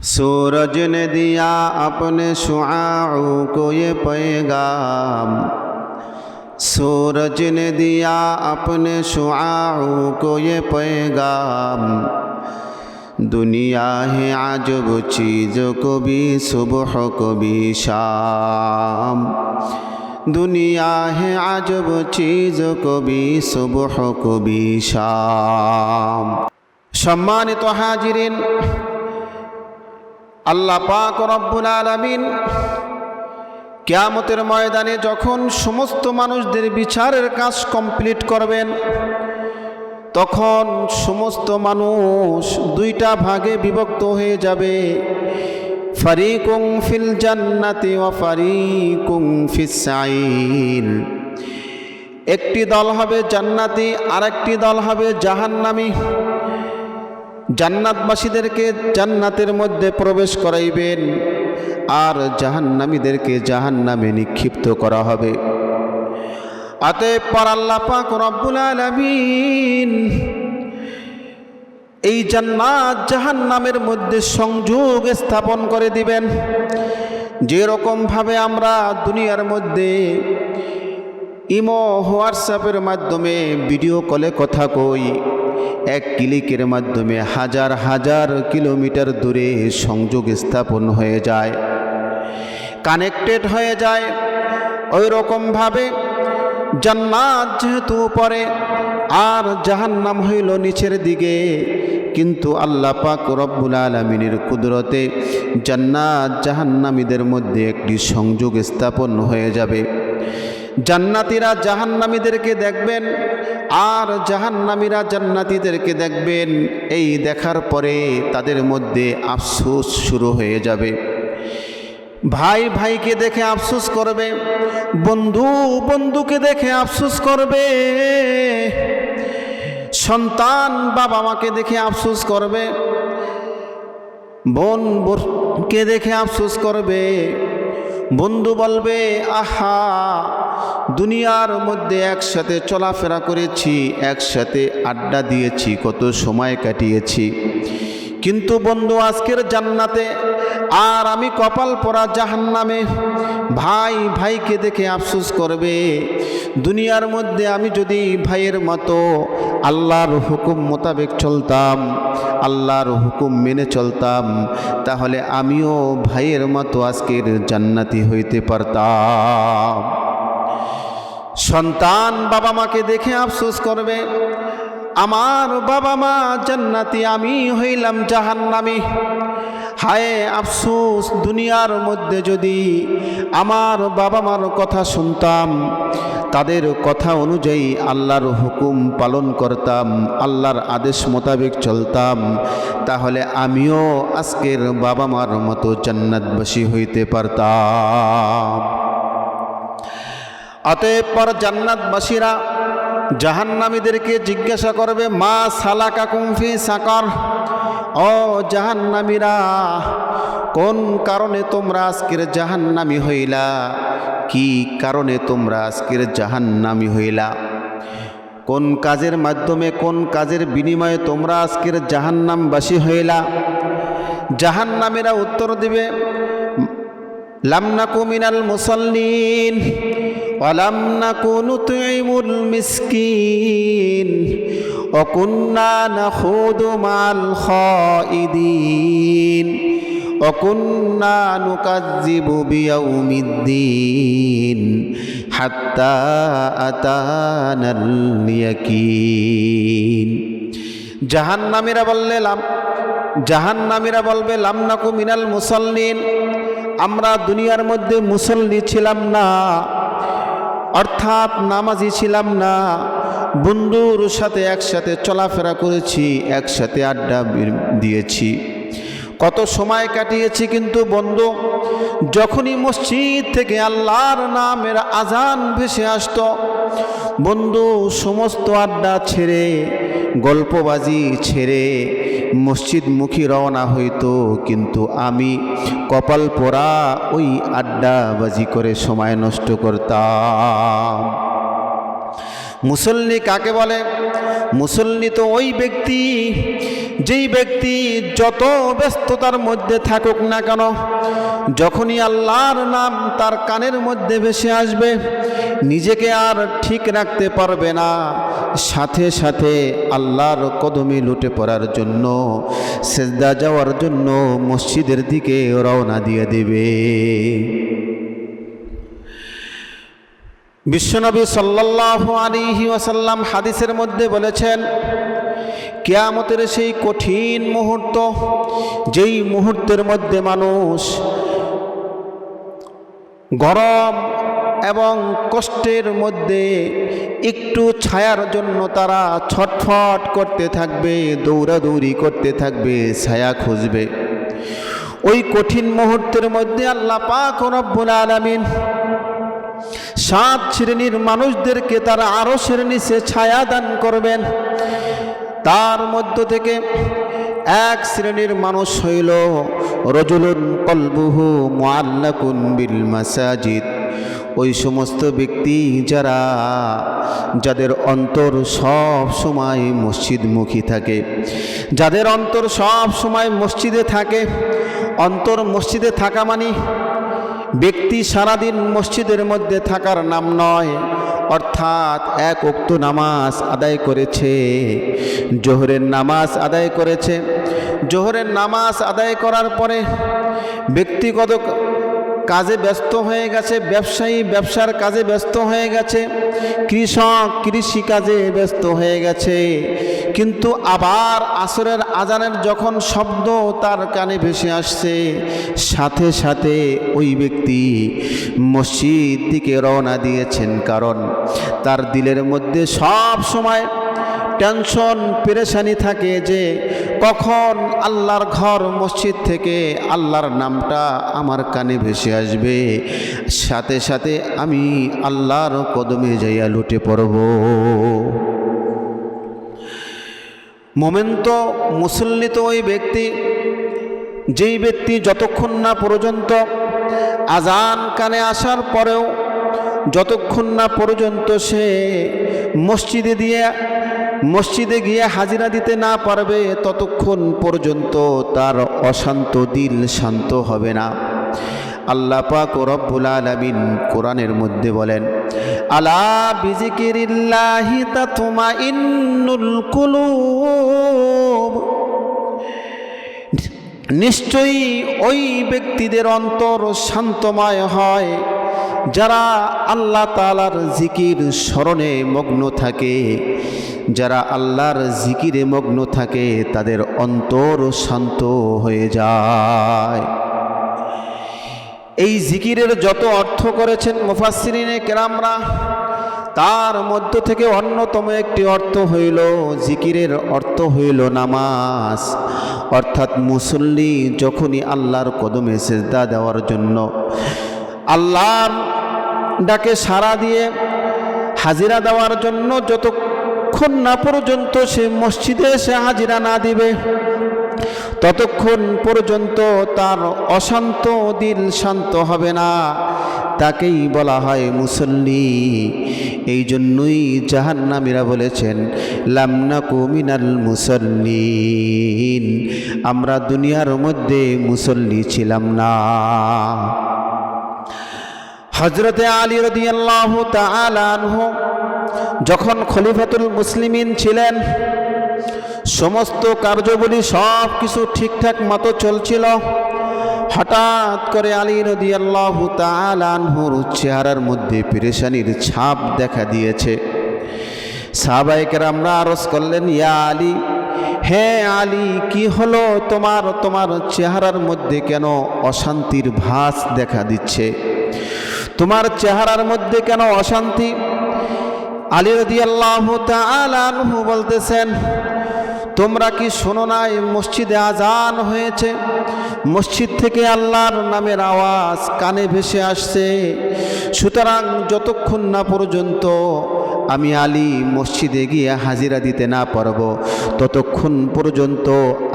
सूरज ने दिया अपने शुआओं को ये पैगाम, सूरज ने दिया अपने शुआओं को ये पैगाम। दुनिया है अजब चीज़, कभी सुबह कभी शाम। दुनिया है अजब चीज़, कभी सुबह कभी शाम। सम्मानित हाजिरिन, আল্লাহ পাক রব্বুল আলামিন কিয়ামতের ময়দানে যখন সমস্ত মানুষদের বিচারের কাজ কমপ্লিট করবেন, তখন সমস্ত মানুষ দুইটা ভাগে বিভক্ত হয়ে যাবে। ফারিকুম ফিল জান্নাতি ওয়া ফারিকুম ফিস সাঈর। একটি দল হবে জান্নাতি, আরেকটি দল হবে জাহান্নামী। জান্নাতবাসীদেরকে জান্নাতের মধ্যে প্রবেশ করাইবেন, আর জাহান্নামীদেরকে জাহান্নামে নিক্ষিপ্ত করা হবে। অতএব পর আল্লাহ পাক রব্বুল আলামিন এই জান্নাত জাহান্নামের মধ্যে সংযোগ স্থাপন করে দিবেন। যেরকম ভাবে আমরা দুনিয়ার মধ্যে ইমো হোয়াটসঅ্যাপের মাধ্যমে ভিডিও কলে কথা কই, এক ক্লিকের মাধ্যমে হাজার হাজার কিলোমিটার দূরে সংযোগ স্থাপন হয়ে যায়, কানেক্টেড হয়ে যায়। ওই রকমভাবে জান্নাত যেহেতু উপরে আর জাহান্নাম হইল নিচের দিকে, কিন্তু আল্লাহ পাক রব্বুল আলামিনের কুদরতে জান্নাত জাহান্নামীদের মধ্যে একটি সংযোগ স্থাপন হয়ে যাবে। জান্নাতীরা জাহান্নামীদেরকে দেখবেন, আর জাহান্নামীরা জান্নাতীদেরকে দেখবেন। এই দেখার পরে তাদের মধ্যে আফসোস শুরু হয়ে যাবে। ভাই ভাইকে দেখে আফসোস করবে, বন্ধু বন্ধুকে দেখে আফসোস করবে, সন্তান বাবা মাকে দেখে আফসোস করবে, বোন বোনকে দেখে আফসোস করবে। বন্ধু বলবে, আহা, দুনিয়ার মধ্যে একসাথে চলাফেরা করেছি, একসাথে আড্ডা দিয়েছি, কত সময় কাটিয়েছি, কিন্তু বন্ধু আজকের জান্নাতে আর আমি কপাল পরা জাহান্নামে। ভাই ভাইকে দেখে আফসোস করবে, দুনিয়ার মধ্যে আমি যদি ভাইয়ের মতো আল্লাহর হুকুম মোতাবেক চলতাম, আল্লাহর হুকুম মেনে চলতাম, তাহলে আমিও ভাইয়ের মতো আজকের জান্নাতি হইতে পারতাম। সন্তান বাবা মাকে দেখে আফসোস করবে, আমার বাবা মা জান্নাতি, আমি হইলাম জাহান্নামী। হায় আফসোস, দুনিয়ার মধ্যে যদি আমার বাবা মার কথা শুনতাম, তাদের কথা অনুযায়ী আল্লাহর হুকুম পালন করতাম, আল্লাহর আদেশ মোতাবেক চলতাম, তাহলে আমিও আজকের বাবা মার মতো জান্নাতবাসী হইতে পারতাম। অতএব পর জান্নাতবাসীরা জাহান্নামীদেরকে জিজ্ঞাসা করবে, মা সালাকাকুম ফি সাকার। ও জাহান্নামীরা, কোন কারণে তোমরা আজকের জাহান্নামী হইলা? কি কারণে তোমরা আজকের জাহান্নামী হইলা? কোন কাজের মাধ্যমে, কোন কাজের বিনিময়ে তোমরা আজকের জাহান্নামবাসী হইলা? জাহান্নামীরা উত্তর দিবে, লাম নাকু মিনাল মুসাল্লিন ওয়ালাম নাকু নুতঈমুল মিসকিন ওয়া কুন্না নাখুদু মাল খাইদিন ওয়া কুন্না নুকাজ্জিবু বিয়াউমিদ্দিন হাত্তা আতানাল ইয়াকিন। জাহান্নামীরা বলবে, লাম নাকু মিনাল মুসাল্লিন, আমরা দুনিয়ার মধ্যে মুসল্লি ছিলাম না, অর্থাৎ নামাজি ছিলাম না। বন্ধুর সাথে একসাথে চলাফেরা করেছি, একসাথে আড্ডা দিয়েছি, কত সময় কাটিয়েছি, কিন্তু বন্ধু যখনই মসজিদ থেকে আল্লাহর নামের আজান ভেসে আসতো, বন্ধু সমস্ত আড্ডা ছেড়ে, গল্পবাজি ছেড়ে মসজিদমুখী রওনা হইতো, কিন্তু আমি কপাল পোড়া ওই আড্ডাবাজি করে সময় নষ্ট করতাম। মুসল্লি কাকে বলে? মুসল্লি তো ওই ব্যক্তি যেই ব্যক্তি যত ব্যস্ততার মধ্যে থাকুক না কেন, যখনই আল্লাহর নাম তার কানের মধ্যে ভেসে আসবে, নিজেকে আর ঠিক রাখতে পারবে না, সাথে সাথে আল্লাহর কদমে লুটে পড়ার জন্য, সেজদা যাওয়ার জন্য মসজিদের দিকে রওনা দিয়ে দেবে। বিশ্বনবী সাল্লাল্লাহু আলাইহি ওয়াসাল্লাম হাদিসের মধ্যে বলেছেন, কিয়ামতের সেই কঠিন মুহূর্ত, যেই মুহূর্তের মধ্যে মানুষ গরম এবং কষ্টের মধ্যে একটু ছায়ার জন্য তারা ছটফট করতে থাকবে, দৌড়াদৌড়ি করতে থাকবে, ছায়া খুঁজবে। ওই কঠিন মুহূর্তের মধ্যে আল্লাহ পাক রব্বুল আলামিন 7 শ্রেণীর মানুষদেরকে তারা আরশের নিচে ছায়া দান করবেন। তার মধ্য থেকে এক শ্রেণীর মানুষ হইল রজুলুন কলবুহু মুআল্লাকুন বিল মাসাজিদ। ওই সমস্ত ব্যক্তি যাদের অন্তর সব সময় মসজিদমুখী থাকে, যাদের অন্তর সব সময় মসজিদে থাকে। অন্তর মসজিদে থাকা মানে ব্যক্তি সারাদিন মসজিদের মধ্যে থাকার নাম নয়, অর্থাৎ এক ওয়াক্ত নামাজ আদায় করেছে, জোহরের নামাজ আদায় করেছে, জোহরের নামাজ আদায় করার পরে ব্যক্তিগত কাজে ব্যস্ত হয়ে গেছে, ব্যবসায়ী ব্যবসার কাজে ব্যস্ত হয়ে গেছে, কৃষক কৃষি কাজে ব্যস্ত হয়ে গেছে। কিন্তু আবার আসরের আজানের যখন শব্দ তার কানে ভেসে আসছে, সাথে সাথে ওই ব্যক্তি মসজিদ দিকে রওনা দিয়েছেন। কারণ তার দিলের মধ্যে সব সময় টেনশন পেরেশানি থাকে যে কখন আল্লাহর ঘর মসজিদ থেকে আল্লাহর নামটা আমার কানে ভেসে আসবে, সাথে সাথে আমি আল্লাহর কদমে যাইয়া লুটে পড়ব। মোমেন তো মুসল্লি তো ওই ব্যক্তি, যেই ব্যক্তি যতক্ষণ না পর্যন্ত আজান কানে আসার পরেও, যতক্ষণ না পর্যন্ত সে মসজিদে গিয়ে হাজিরা দিতে না পারবে, ততক্ষণ পর্যন্ত তার অশান্ত দিল শান্ত হবে না। আল্লাহ পাক রব্বুল আলামিন কোরআনের মধ্যে বলেন, আলা বিজিকিরিল্লাহি তাতমাইন্নুল কুলুব। নিশ্চয়ই ওই ব্যক্তিদের অন্তর শান্তময় হয় যারা আল্লাহ তাআলার জিকির স্মরণে মগ্ন থাকে। যারা আল্লাহর জিকিরে মগ্ন থাকে তাদের অন্তর শান্ত হয়ে যায়। এই জিকিরের যত অর্থ করেছেন মুফাসসিরিনে কেরামরা, তার মধ্য থেকে অন্যতম একটি অর্থ হইল, জিকিরের অর্থ হইল নামাজ। অর্থাৎ মুসল্লি যখনই আল্লাহর কদমে সেজদা দেওয়ার জন্য, আল্লাহর ডাকে সাড়া দিয়ে হাজিরা দেওয়ার জন্য যতক্ষণ না পর্যন্ত সে মসজিদে এসে হাজিরা না দিবে, ততক্ষণ পর্যন্ত তার অশান্ত দিল শান্ত হবে না। তাকেই বলা হয় মুসল্লি। এই জন্যই জাহান্নামীরা বলেছেন, লাম নাকু মিনাল মুসল্লিন, আমরা দুনিয়ার মধ্যে মুসল্লি ছিলাম না। হযরতে আলী রাদিয়াল্লাহু তাআলা আনহু যখন খলিফাতুল মুসলিমিন ছিলেন, সমস্ত কার্যাবলী সব কিছু ঠিকঠাক মতো চলছিল। হঠাৎ করে আলী রাদিয়াল্লাহু তাআলা আনহুর চেহারার মধ্যে পেরেশানির ছাপ দেখা দিয়েছে। সাহাবায়ে কেরামরা আরজ করলেন, ইয়া আলী, হে আলী, কি হলো তোমার চেহারার মধ্যে কেন অশান্তির ভাস দেখা দিচ্ছে? তোমার চেহারার মধ্যে কেন অশান্তি? আলী রাদিয়াল্লাহু তাআলা আনহু বলতেছেন, তোমরা কি শোনো নাই মসজিদে আজান হয়েছে, মসজিদ থেকে আল্লাহর নামের আওয়াজ কানে ভেসে আসছে। সুতরাং যতক্ষণ না পর্যন্ত আমি আলী মসজিদে গিয়ে হাজিরা দিতে না পারব, ততক্ষণ পর্যন্ত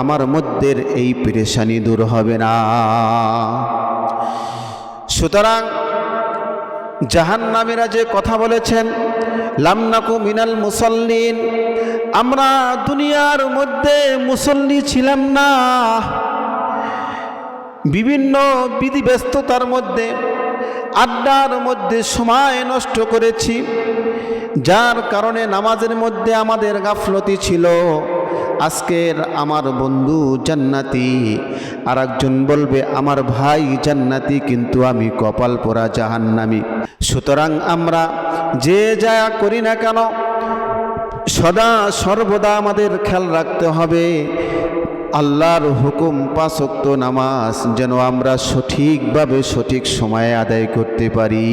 আমার মধ্যে এই পেরেশানি দূর হবে না। সুতরাং জাহান্নামীরা যে কথা বলেছেন, লাম নাকু মিনাল মুসাল্লিন, আমরা দুনিয়ার মধ্যে মুসল্লি ছিলাম না, বিভিন্ন বিধিব্যস্ততার মধ্যে আড্ডার মধ্যে সময় নষ্ট করেছি, যার কারণে নামাজের মধ্যে আমাদের গাফলতি ছিল। আজকের আমার বন্ধু জান্নাতি, আর একজন বলবে আমার ভাই জান্নাতি, কিন্তু আমি কপাল পোড়া জাহান্নামী। সুতরাং আমরা যে যা করি না কেন সদা সর্বদা আমাদের খেয়াল রাখতে হবে আল্লাহর হুকুম 5 ওয়াক্ত নামাজ যেন আমরা সঠিকভাবে সঠিক সময়ে আদায় করতে পারি।